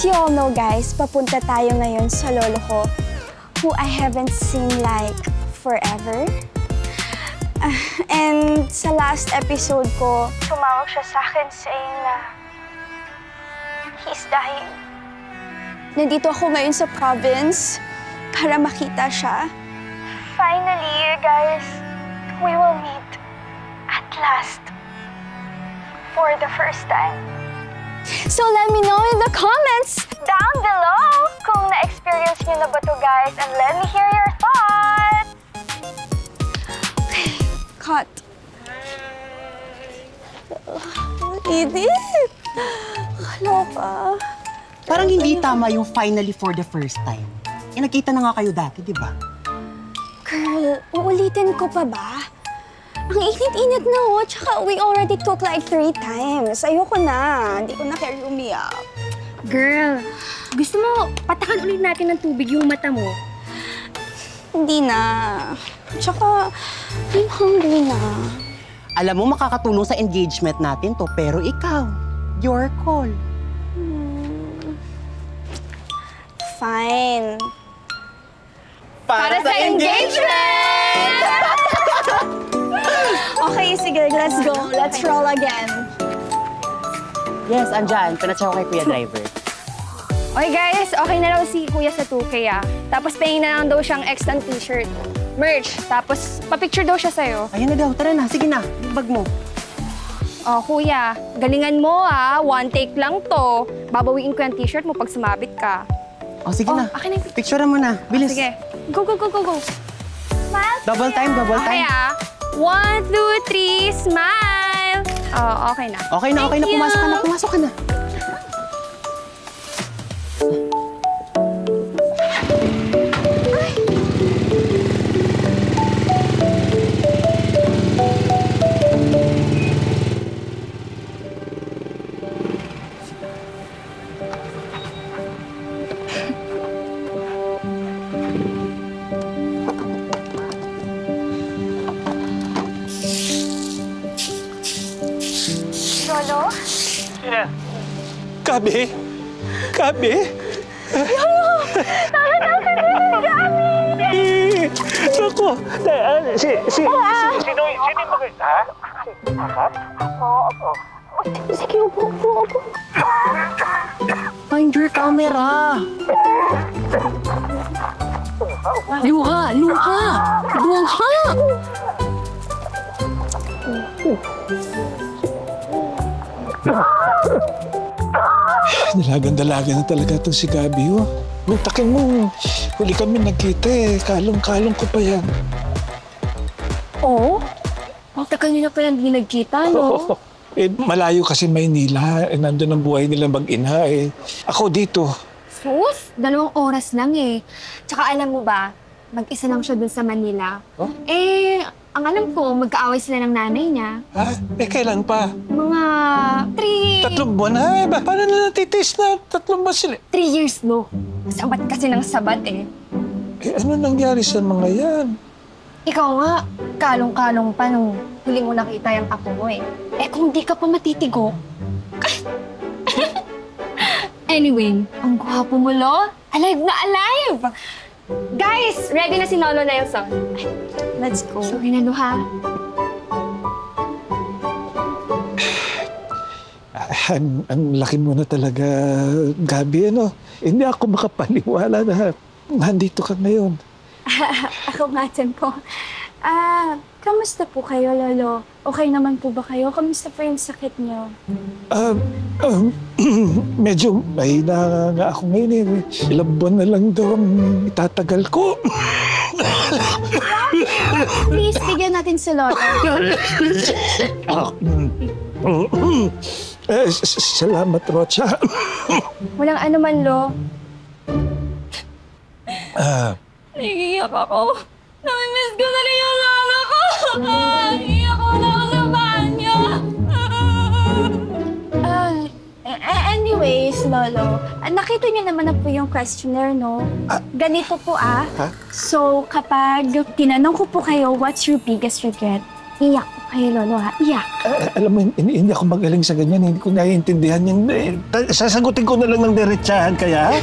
As you all know, guys, papunta tayo ngayon sa lolo ko, who I haven't seen like forever. And sa last episode ko, tumawag siya sa akin saying na he's dying. Nandito ako ngayon sa province para makita siya. Finally, guys, we will meet at last for the first time. So let me know in the comments down below kung na-experience niyo na ba to, guys, and let me hear your thoughts. Okay, cut. Edith! Kaloka. Parang hindi tama yung finally for the first time. Eh, nagkita na nga kayo dati, di ba? Girl, uulitin ko pa ba? Ang init-init na, oh. Tsaka we already took like 3 times. Ayoko na. Hindi ko na care umiyak. Girl, gusto mo patakan ulit natin ng tubig yung mata mo? Hindi na. Tsaka, I'm hungry na. Alam mo, makakatulong sa engagement natin to, pero ikaw, your call. Fine. Para sa engagement! Okay, sige, let's go. Let's roll again. Yes, andyan. Pinacheck ko kay Kuya Driver. Okay guys, okay na raw si Kuya sa 2K Tapos pahingin na lang daw siyang extant t-shirt. Merch. Tapos papicture daw siya sa'yo. Ayan na daw. Tara na. Sige na. Yung bag mo. Oh, Kuya, galingan mo 1 take lang to. Babawiin ko yung t-shirt mo pag sumabit ka. Oh, sige na. Akin na yung Picturean mo na. Bilis. Sige. Go, go, go, go, go. Smile. Double time, double time. Okay 1, 2, 3, smile! Oh, okay na. Okay na, okay na. Pumasok ka na, pumasok ka na. Lolo? Yeah. Gabi? Gabi? Lolo! Nakita ka din ng Gabi! Naku! Sino yung bakit? Ha? Opo. Sige, upo. Find your camera. Luha! Dalagan na talaga itong si Gabi, oh. Takin mo, huli kami nagkita eh. Kalong-kalong ko pa yan. Oo? Tagal niyo na pala hindi nagkita, no? Eh, malayo kasi Maynila. Eh, nandun ang buhay nila mag-ina eh. Ako dito. Sus, 2 oras lang eh. Tsaka alam mo ba, mag-isa lang siya dun sa Manila. Oh? Eh, ang alam ko, magkaaway sila ng nanay niya. Ha? Eh, kailan pa? Mga 3 buwan na eh. Paano na natitis na 3 buwan sila? 3 years, no? Sabat kasi ng sabat eh. Eh, ano nangyari sa mga yan? Ikaw nga, kalong-kalong pa nung huli mo nakita yung apo mo eh. Eh kung di ka pa matitigo. Anyway, ang gwapo mo, lo. Alive na alive! Guys, ready na si Lolo Nelson. Let's go. Sorry na, lo, ha? Ang laki mo na talaga, Gabi, ano? Hindi ako makapaniwala na nandito ka ngayon. Ako nga din po. Kamusta po kayo, Lolo? Okay naman po ba kayo? Kamusta po yung sakit niyo? Medyo mahina nga ako ngayon eh. Ilang buwan na lang daw ang itatagal ko. Please, bigyan natin si Lolo. Salamat, Rocha. Walang ano man, lo. Naiiyak ako. Namimiss ko na rin yung lolo ko. Iiyak ko na ako sa banyo. Anyways, Lolo, nakita niyo naman na po yung questionnaire, no? Ganito po, Ha? So, kapag tinanong ko po kayo, what's your biggest regret? Iyak po kayo, Lolo, ha? Iyak. Alam mo, hindi ako magaling sa ganyan. Hindi ko naiintindihan yan. Sasagutin ko na lang ng diretsahan kaya.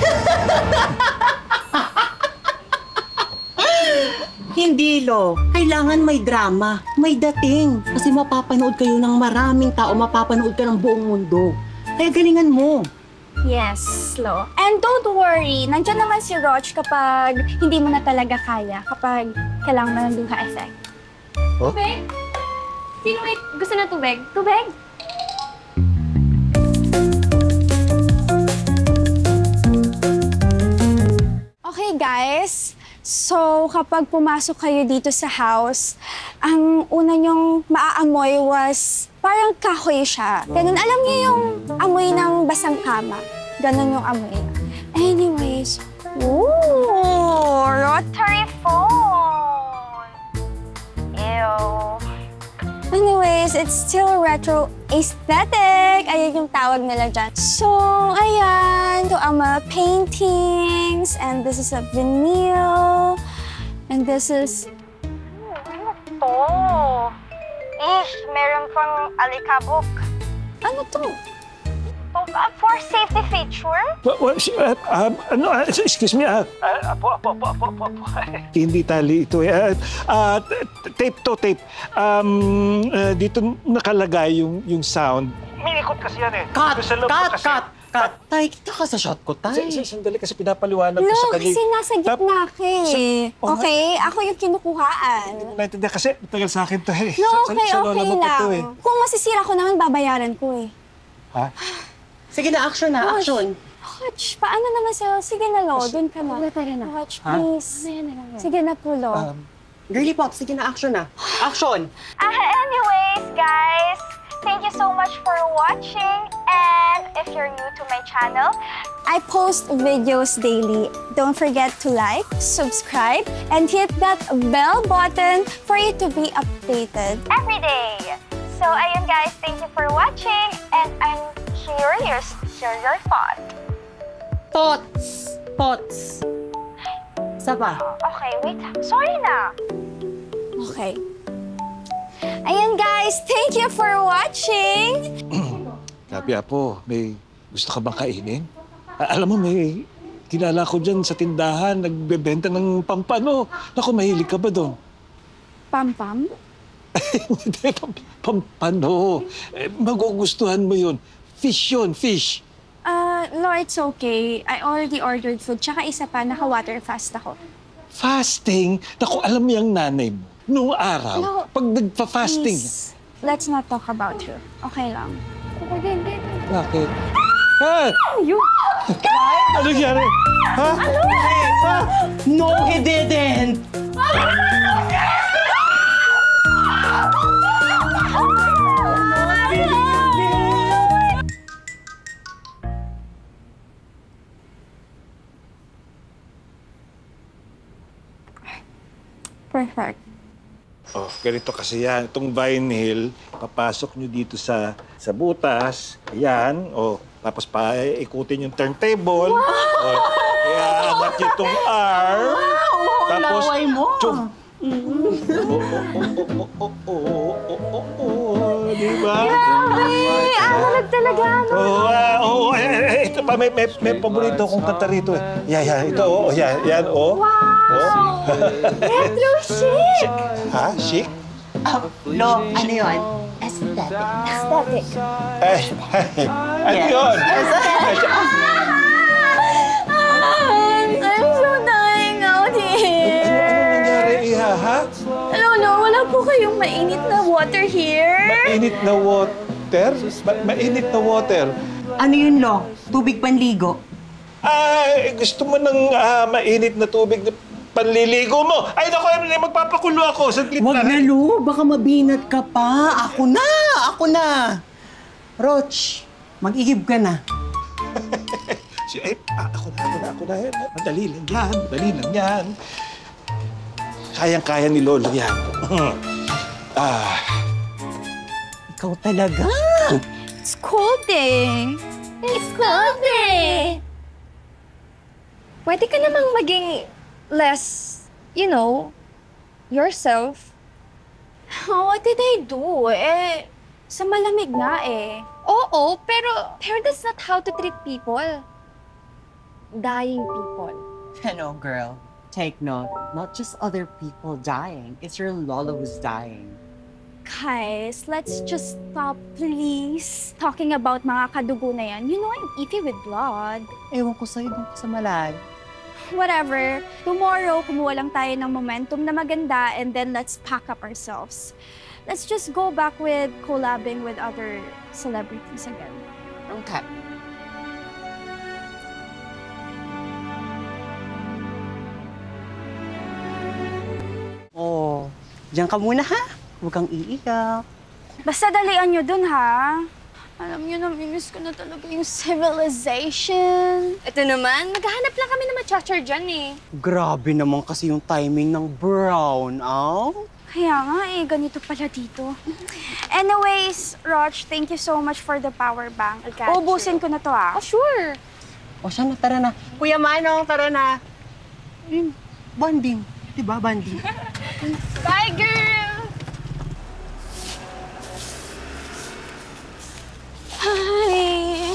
Hindi, Lo. Kailangan may drama, may dating. Kasi mapapanood kayo ng maraming tao, mapapanood ka ng buong mundo. Kaya galingan mo. Yes, Lo. And don't worry, nandyan naman si Roch kapag hindi mo na talaga kaya, kapag kailangan mo ng luha effect. Oh? Tubig? Sino may gusto na tubig? Tubig? Okay, guys. So, kapag pumasok kayo dito sa house, ang una niyong maaamoy was parang kahoy siya. Ganun, alam niyo yung amoy ng basang kama. Ganun yung amoy niya. Anyways, ooh, rotary phone. Ew. Anyways, it's still retro aesthetic. Ayun yung tawag nila dyan. So, ayan. Ito ang mga paintings. And this is a vinyl. And this is... Ano to? Ish, meron pang alikabok. Ano to? For safety feature? Excuse me. Apo. Hindi tali ito. Tape to, tape. Dito nakalagay yung sound. Minikot kasi yan eh. Cut! Tay, kita ka sa shot ko, tay. Sandali kasi pinapaliwanag ko No, sa kanya. kasi nasa gitna ka eh. Okay? Ako yung kinukuhaan. Naintindihan kasi tagal sa akin to eh. No, okay, Sa lola okay mo pa lang. to eh. Kung masisira ko naman, babayaran ko eh. Ha? Sige na, action na, action. Hutch, paano naman sa'yo? Sige na, Lo. Doon ka na. Tara na. Hutch, please. Sige na po, Lo. Girly Pop, sige na, action na. Action! Anyways, guys, thank you so much for watching. And if you're new to my channel, I post videos daily. Don't forget to like, subscribe, and hit that bell button for you to be updated every day. So, ayun guys, thank you for watching. And I'm curious to hear your thoughts. Pots. Isa pa. Okay, wait. Sorry na. Okay. Ayan guys, thank you for watching. Gabi, Apo, may gusto ka bang kainin? Alam mo, may kilala ko dyan sa tindahan, nagbebenta ng pampano. Naku, mahilig ka ba doon? Pam-pam? Hindi, pampano. Magugustuhan mo yun. Fish yun, fish. No, it's okay. I already ordered food. Tsaka isa pa, naka-water fast ako. Fasting? Naku, alam mo yung nanay mo. Noong araw, No, pag nagpa-fasting. Please, let's not talk about her. Okay lang. Bakit? Ha? You? Ano nangyari? Ha? Ha? No, he didn't! Perfect. Oh, ganito kasi yan. Itong vinyl, papasok nyo dito sa butas. Ayan. Oh, tapos ikutin yung turntable. Wow! Oh, kaya angat nyo itong R. Wow! Tapos, laway mo. Diba? Grabe! Ang talaga, no? Ito pa, may paborito kong kanta rito. Yan, ito, yan, Wow! Retro chic! Ha? Chic? Lo, ano yun? Aesthetic. Aesthetic. Ano yun? I'm so dying out here. Ano nangyari, Iha, ha? Lolo, wala po kayong mainit na water here? Mainit na water? Mainit na water? Ano yun, Lo? Tubig panligo? Ay, gusto mo ng mainit na tubig na panliligo mo? Ay, naku, magpapakulo ako. Saglit Wag na, Lo. Baka mabinat ka pa. Ako na. Roch, mag-igib ka na. Ako na. Madali lang yan. Kayang-kaya ni Lolo yan. Ikaw talaga. It's cold eh. It's cold eh. Pwede ka namang maging less, yourself. Oh, what did I do? Sa malamig nga eh. Oo, pero that's not how to treat people. Dying people. Hello, girl. Take note. Not just other people dying. It's your lolo who's dying. Guys, let's just stop, please. Talking about mga kadugo na yan. You know I'm iffy with blood. Ewan ko sa'yo dun sa malay. Whatever. Tomorrow, kumuha lang tayo ng momentum na maganda and then let's pack up ourselves. Let's just go back with collabing with other celebrities again. Okay. Oh, diyan ka muna ha. Huwag kang iiyak. Basta dalian nyo dun, ha? Alam nyo, namimiss ko na talaga yung civilization. Ito naman, maghahanap lang kami na matcha-char dyan eh. Grabe naman kasi yung timing ng brown, Kaya nga ganito pala dito. Anyways, Roch, thank you so much for the power bank. I got Ubusin ko na to, Oh, sure. O siya na, tara na. Kuya Manong, tara na. Bonding. Diba, bonding? Bye, girl! Hi!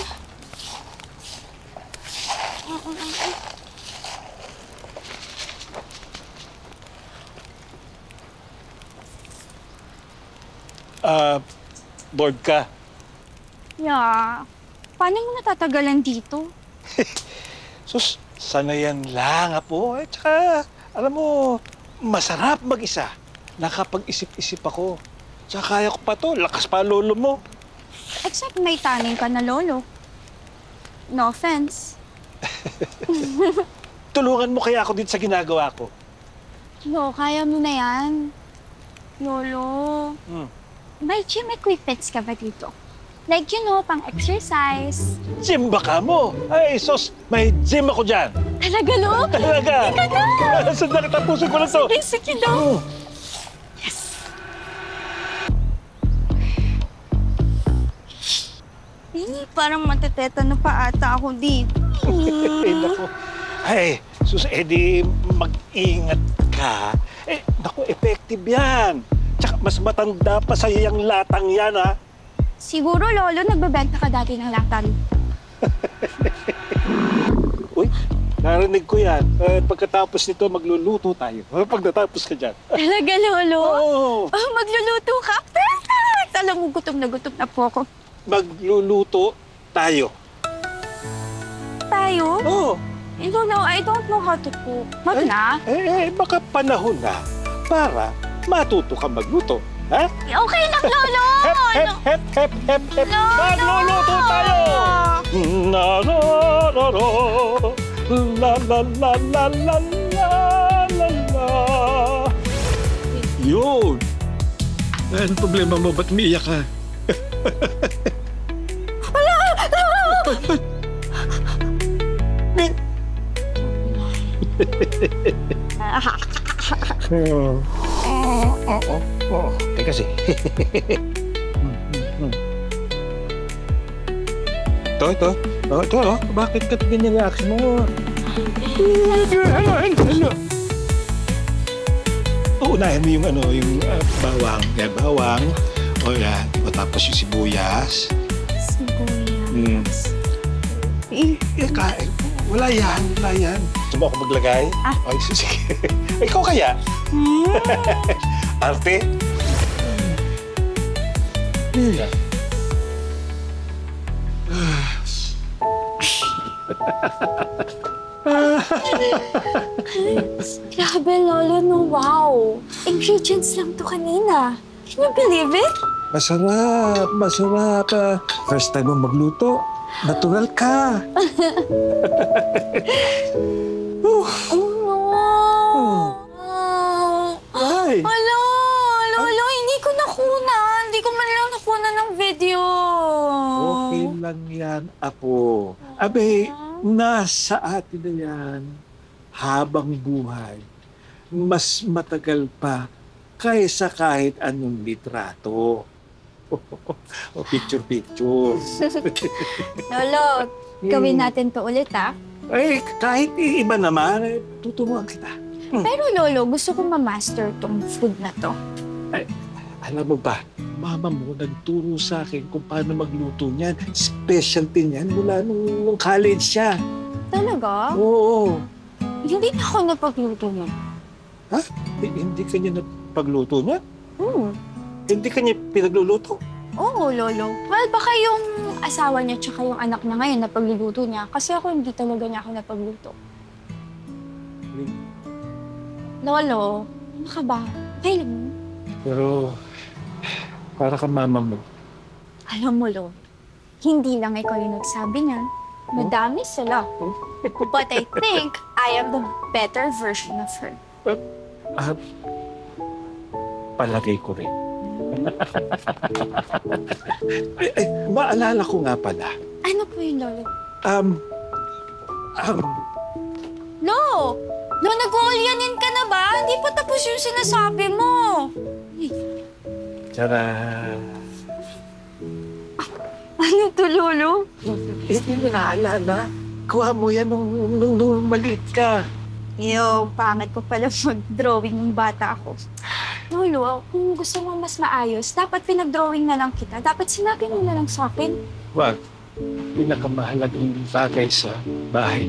Bored ka? Yeah. Paano mo natatagalan dito? Sus, sanayan lang, Apo. At saka, alam mo, masarap mag-isa. Nakapag-isip-isip ako. Tsaka kaya ko pa to, lakas pa lolo mo. Except may taning ka na lolo. No offense. Tulungan mo kaya ako dito sa ginagawa ko. No, kaya mo na yan. Lolo. May gym equipments ka ba dito? Like, you know, pang-exercise. Gym ba ka mo? Ay, sus, may gym ako dyan. Talaga, Lo? Talaga? Ika na! Sandali, tapusin ko na to. Sige, Lo. Yes. Parang matetetano pa ata ako dito. Ay, naku. Ay, sus, edi mag-ingat ka. Naku, effective yan. Tsaka mas matanda pa sa yung latang yan, ha? Siguro, Lolo, nagbebenta ka dati ng latan. Uy, narinig ko yan. Pagkatapos nito, magluluto tayo. Pag natapos ka dyan. Talaga, Lolo? Oo. Oh, magluluto ka? Perfect! Alam mo, gutom na po ako. Magluluto tayo. Tayo? Oo. Lolo, I don't know how to cook. Wag na. Baka panahon na para matuto ka magluto. Ha? Okay lang, Lolo! Hep. Magluluto tayo! La la la la la la la la la la la. Yun! Anong problema mo? Ba't umiiyak ka? Teka kasi. Ito. Bakit ka ganyan reaction mo? Hello. Uunahin mo yung bawang. Yan, bawang. O yan. O tapos yung sibuyas. Sibuyas. Kain. Wala yan. Gusto mo ako maglagay? Ay, sige. Ikaw kaya? Arte? Grabe, Lolo, no? Wow! Ingredients lang to kanina. Can you believe it? Masarap. First time mo magluto. Natural ka. Oh, no! Ay! Hala! Lolo, hindi ko nakunan. Hindi ko man lang nakunan ng video. Okay lang yan, Apo. Abe, nasa atin na yan. Habang buhay, mas matagal pa kaysa kahit anong litrato. O picture. Lolo, gawin natin to ulit, ha? Ay, kahit iba naman, tuturuan kita. Pero, Lolo, gusto ko ma-master tong food na to. Alam mo ba, mama mo nagturo sa akin kung paano magluto niyan. Specialty niyan mula nung college siya. Talaga? Oo. Hindi na ako napagluto niya. Ha? Hindi ka niya napagluto niya? Hindi ka niya pinagluluto? Oo, Lolo. Well, baka yung asawa niya tsaka yung anak niya ngayon na pagluluto niya. Kasi ako hindi talaga niya ako napagluto. Lolo, ano ka ba? Okay lang. Pero, para ka mama mo. Alam mo, Lolo, hindi lang ikaw yung nagsabi niyan. Madami sila. But I think I am the better version of her. Palagay ko rin. Maalala ko nga pala. Ano po yun, Lolo? Lo! Lo, nag-uulyanin ka na ba? Hindi pa tapos yung sinasabi mo. Tara. Ano to, Lolo? Hindi mo naalala. Kuha mo yan nung maliit ka. Yo, pangit ko pala mag-drawing ng bata ako. Lolo, kung gusto mo mas maayos, dapat pinag-drawing na lang kita. Dapat sinabi mo na lang sa akin. Wag. Pinakamahalagang bagay sa bahay.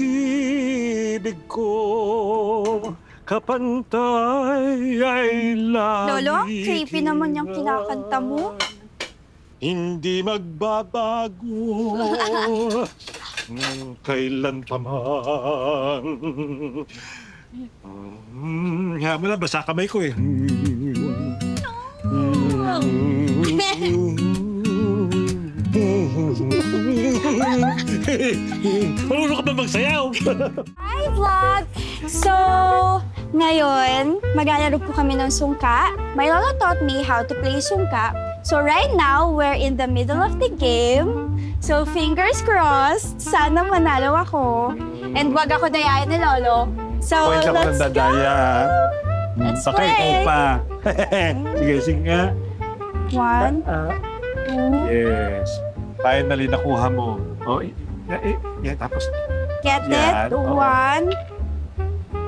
Pag-ibig ko kapantay ay lagi. Lolo, creepy naman yung kinakanta mo. Hindi magbabago kailan pa man. Kaya mo na, basa kamay ko eh. Marunong ka ba magsayaw? Hi, vlog! So, ngayon, maglalaro po kami ng sungka. My lolo taught me how to play sungka. So right now, we're in the middle of the game. So fingers crossed, sana manalo ako. And wag ako dayain ni Lolo. So Point lang let's ng go! dadaya. Let's Sakay ko play! pa. Sige, sige nga. 1, 2, Yes. Finally, nakuha mo. Oh, tapos get Yan, it? oo. 1,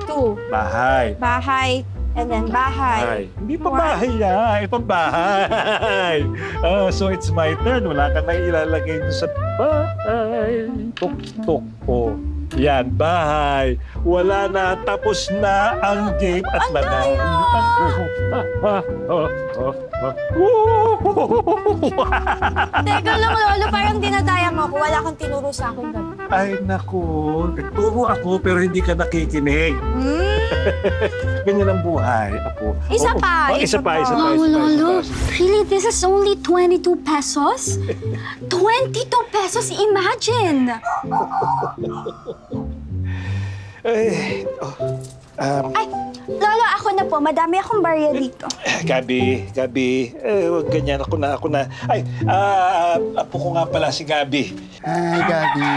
2. bahay. Bahay. And then bahay. Hindi pa bahay yan. Itong bahay. So it's my turn. Wala ka na ilalagay doon sa bahay. Tuk-tuk po. Yan, bahay. Wala na. Tapos na ang game at nanalo. Teka lang, Lolo. Parang dinadaya mo ako. Wala kang tinuro sa akin gabi. Ay, naku. Nagturo ako pero hindi ka nakikinig. Ganyan ang buhay, ako. Isa pa, Isa pa. Wow, Lolo. Really? This is only 22 pesos? 22 pesos? Imagine! Ay, Ay, Lolo, ako na po. Madami akong barya dito. Gabi. Huwag ganyan. Ako na. Ay, apo ko nga pala si Gabi. Hi, Gabi.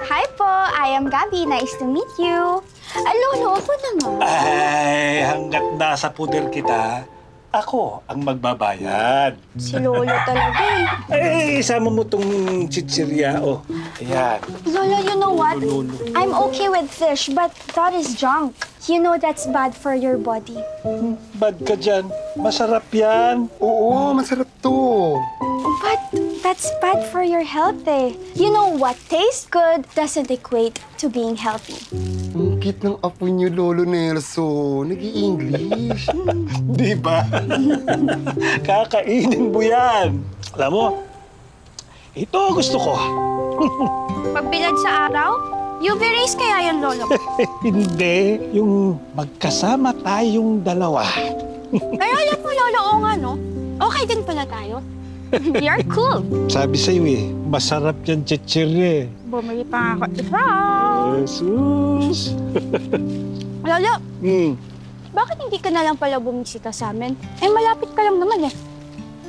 Hi po, I am Gabi. Nice to meet you. Lolo, ako naman. Ay, hanggat nasa puder kita, ako ang magbabayad. Si Lolo talaga eh. Ay, isama mo tong chichirya. Oh, ayan. Lolo, you know what? Lolo. I'm okay with fish, but that is junk. You know that's bad for your body. Bad ka dyan. Masarap yan. Oo, masarap to. But that's bad for your health eh. You know what tastes good doesn't equate to being healthy. Ang cute ng apo niyo, Lolo Nelson. Nag-i-English. Di ba? Kakainin mo yan. Alam mo, ito gusto ko. Pagbilad sa araw, UV rays kaya yan, Lolo. Hindi, yung magkasama tayong dalawa. Pero alam mo, Lolo, oo nga, no? Okay din pala tayo. You're cool. Sabi sa'yo eh, masarap yan chichirya eh. Bumili pa ako. Wow! Jesus! Lolo, Hmm. bakit hindi ka na lang pala bumisita sa amin? Eh, malapit ka lang naman eh.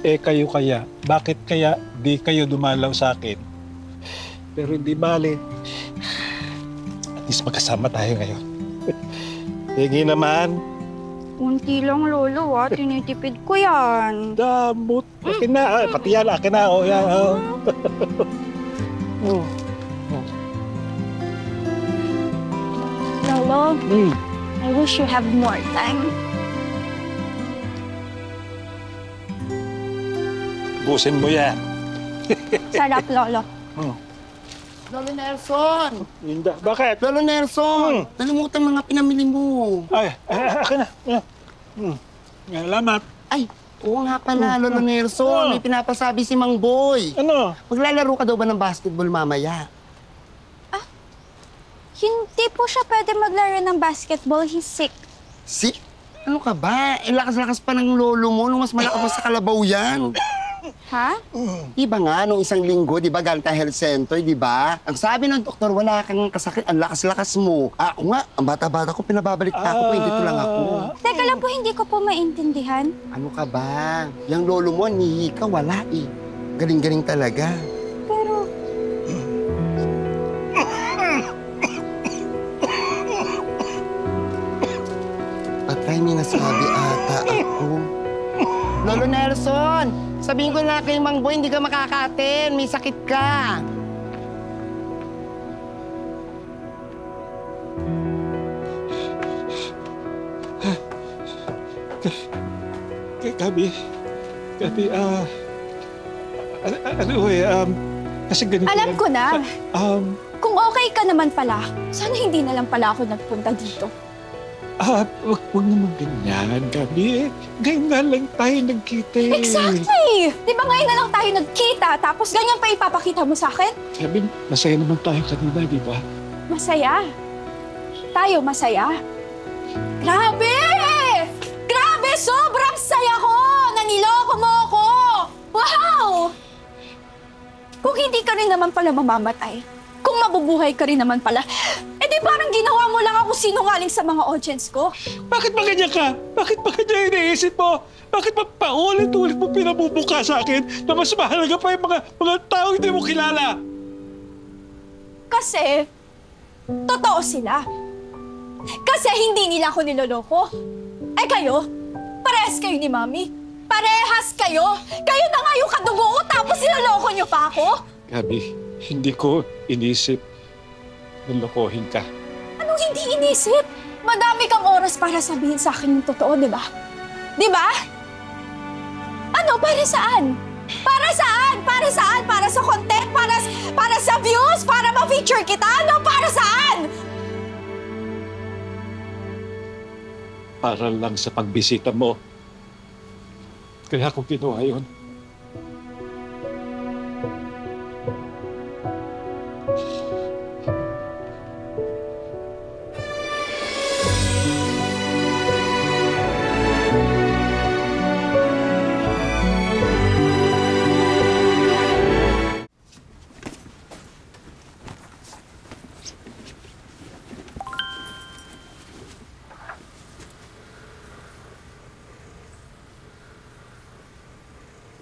Eh kayo kaya, bakit kaya di kayo dumalaw sa akin? Pero hindi bale. At least magkasama tayo ngayon. Hindi naman, Unti lang, Lolo, ah. Tinitipid ko yan. damot. Akin na, pati yan, akin na. Oh, yan, oh. Oh. Lolo, I wish you have more time. Busin mo yan. Sarap, Lolo. Lolo Nelson! Linda, bakit? Lolo Nelson! Nalimutan mga pinamili mo. Ay, akin na. Salamat. Ay, oo nga pala, Lolo Nelson. May pinapasabi si Mang Boy. Ano? Maglalaro ka daw ba ng basketball mamaya? Hindi po siya pwede maglaro ng basketball. He's sick. Sick? Ano ka ba? Lakas-lakas pa ng lolo mo nung mas malaki pa sa kalabaw yan. Ha? Di ba nga, nung isang linggo, di ba, galing tayo health center, di ba? Ang sabi ng doktor, wala kang kasakit, ang lakas-lakas mo. Ako nga, ang bata-bata ko, pinababalik pa ako, hindi lang ako. Teka lang po, hindi ko po maintindihan. Ano ka ba? Yung lolo mo, nihi ka, wala eh. Galing-galing talaga. Pero, Patay, may nasabi ata ako. Lolo Nelson, sabihin ko na kay Mang Boy, hindi ka makakatin. May sakit ka. Gabi, kasi ganito alam ko na. Um, Kung okay ka naman pala, sana hindi na lang pala ako nagpunta dito. wag naman ganyan, Gabi. Ngayon nga lang tayo nagkita eh. Exactly! Di ba ngayon na lang tayo nagkita, tapos ganyan pa ipapakita mo sa akin? Gabi, masaya naman tayo kanina, di ba? Masaya. Tayo masaya. Grabe! Grabe! Sobrang saya ko! Naniloko mo ako! Wow! Kung hindi ka rin naman pala mamamatay, kung mabubuhay ka rin naman pala, di parang ginawa mo lang ako sinungaling sa mga audience ko. Bakit ba ganyan ka? Bakit ba ganyan iniisip mo? Bakit ba paulit-ulit mo pinabubuka sa akin na mas mahalaga pa yung mga tao hindi mo kilala? Kasi, totoo sila. Kasi hindi nila ako niloloko. Eh kayo, parehas kayo ni Mami. Parehas kayo. Kayo na nga yung kadugo ko, tapos niloloko niyo pa ako. Gabi, hindi ko inisip na lokohin ka. Anong hindi inisip? Madami kang oras para sabihin sa akin yung totoo, di ba? Di ba? Ano? Para saan? Para saan? Para saan? Para sa content? Para sa views? Para ma-feature kita? Ano? Para saan? Para lang sa pagbisita mo. Kaya ako ginawa yun.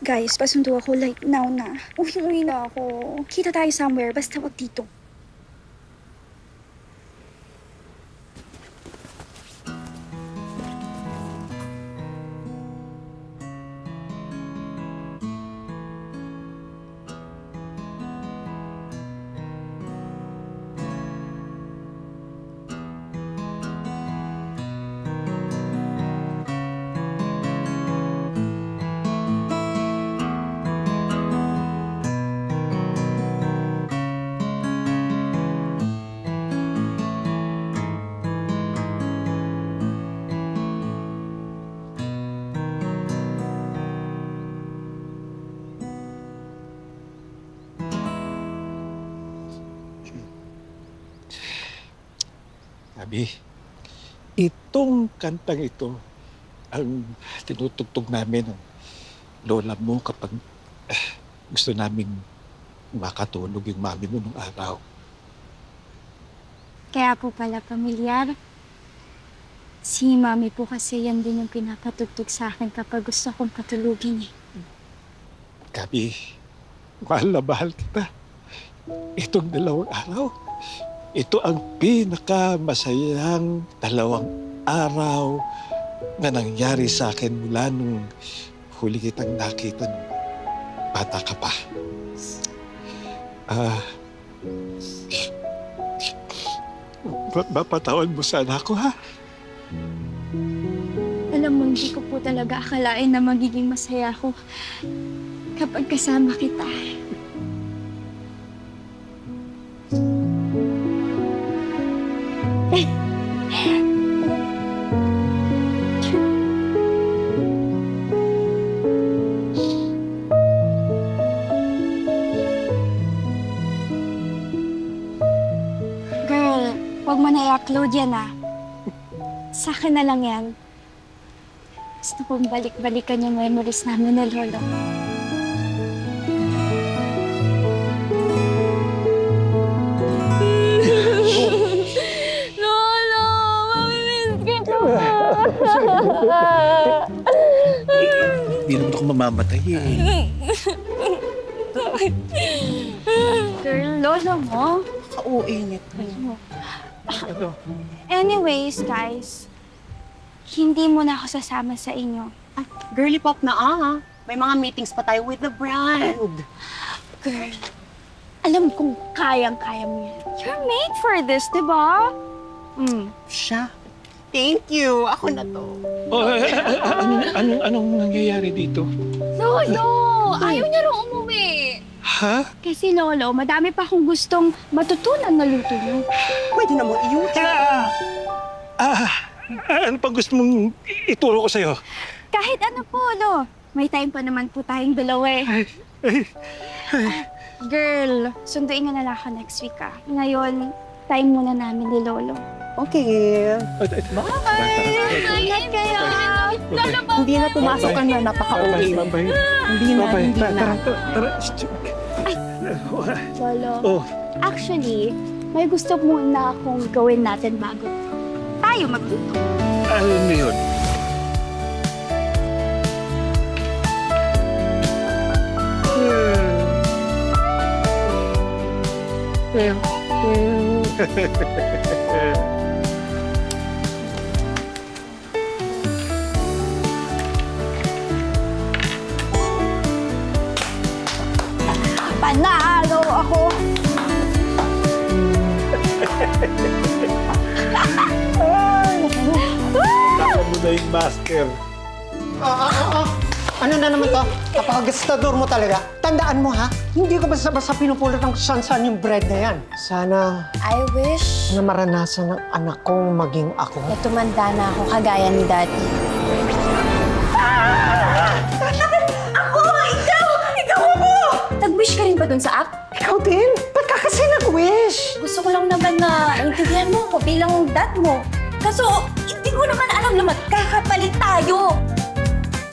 Guys, pasundo ako like now na. Uwi na ako. Kita tayo somewhere, basta wag dito. Gabi, itong kantang ito ang tinutugtog namin ng lola mo kapag gusto naming makatulog yung mami mo nung araw. Kaya po pala pamilyar. Si Mami po kasi yan din yung pinapatugtog sa akin kapag gusto kong patulugin eh. Gabi, mahal na mahal kita. Itong 2 araw, ito ang pinakamasayang 2 araw na nangyari sa akin mula nung huli kitang nakita nung bata ka pa. Mapatawad mo sana ako, ha? Alam mo, hindi ko po talaga akalain na magiging masaya ako kapag kasama kita. Girl, huwag mo na i-upload yan ah. Sa akin na lang yan. Gusto kong balik-balikan yung memories namin ni Lolo. Lolo! Mamimiss kita! Hindi naman ako mamamatay, eh. Girl, Lolo mo? Kauinit mo. Ano? Anyways, guys, hindi mo na ako sasama sa inyo. Ah, girly pop na May mga meetings pa tayo with the brand. Girl, alam kong kayang-kaya mo yan. You're made for this, di ba? Siya. Thank you. Ako na to. Oh, anong nangyayari dito? Lolo! Ayaw niya rin umuwi. Ha? Kasi Lolo, madami pa akong gustong matutunan na luto niyo. Pwede na mo i-YouTube. Ano pang gusto mong ituro ko sa'yo? Kahit ano po, Lo. May time pa naman po tayong dalawa eh. Girl, sunduin nga na lang ako next week ah. Ngayon, time muna namin ni Lolo. Okay. Ingat kayo! Lolo, Hindi na pumasok ka na. Napaka-uwi. Bye-bye. Hindi na, Bye-bye. hindi na. Tara. Lolo, Oh, actually, may gusto muna akong gawin natin bago tayo magluto. ano na yun? Panalo ako! Saka mo na yung master. Ano na naman to? Napakagastador mo talaga. Tandaan mo ha, hindi ko basta-basta pinupulot ng saan-saan yung bread na yan. Sana I wish na maranasan ng anak kong maging ako. na tumanda na ako kagaya ni Daddy. Nag-wish ka rin ba dun sa app? Ikaw din? Ba't ka kasi nag-wish? Gusto ko lang naman na intindihan mo ko bilang dad mo. Kaso, hindi ko naman alam na magkakapalit tayo.